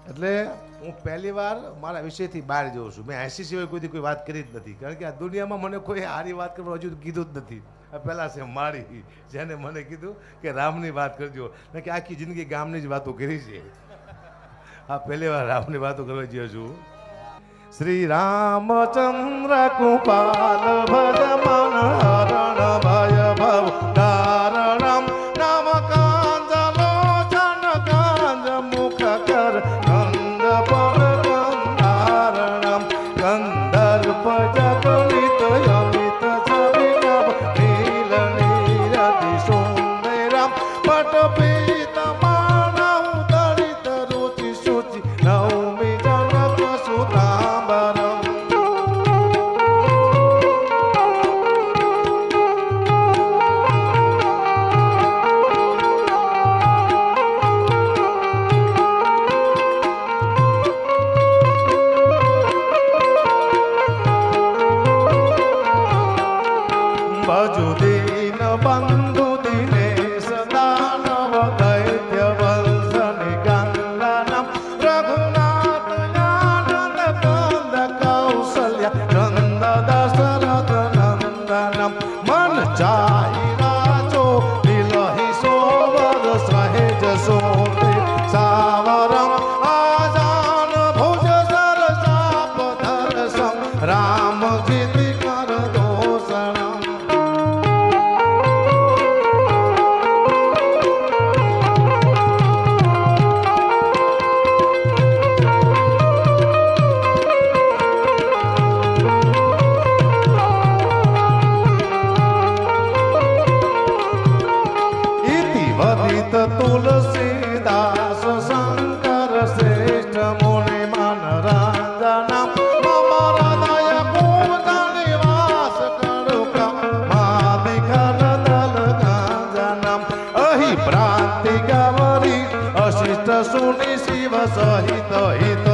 એટલે હું પહેલી વાર મારા વિષયથી બહાર જઉં છું. મેં 80 સિવાય કોઈ વાત કરી જ નથી, કારણ કે આ દુનિયામાં મને કોઈ સારી વાત કરવા હજુ કીધું જ નથી. આ પહેલાં છે મારી, જેને મને કીધું કે રામની વાત કરજો, ને કે આખી જિંદગી ગામની જ વાતો કરી છે. આ પહેલી વાર રામની વાતો કરવા જઈએ છું. શ્રી રામચંદ્ર કૃપાલ ભજમન હરણ ભય ભવ તારણમ નામ કાંજલો જન કાંજ મુખ કર ગંધ પર ગંધારણમ ગંધર્પ જગલિત અમિત છવિનવ નીલ નીરતિ સુંદરમ પટ પીત માનવ દલિત રુચિ શુચિ નવમી જનક સુતાંબરમ. ભજુ દીન બંધુ દિનેશ દાનવ દૈત્ય વંશનિ ગંગાનમ રઘુનાથ આનંદ કંદ કૌસલ્ય નંદ દશરથ નંદનમ મન ચાહી રાજો દિલહી સોવર સહેજ સોતે સાવરમ આજાન ભુજ સર ચાપ ધરસમ રામ જીતિ કર દોષણમ. વદિત તુલસીદાસ શંકર શ્રેષ્ઠ મુનિ મન રંજનમ મમ હૃદય કુંજ નિવાસ કરુકમ માદિઘન દલ ગાંજનમ અહી ભ્રાંતિ ગવરી અશિષ્ટ સુનિ શિવ સહિત હિત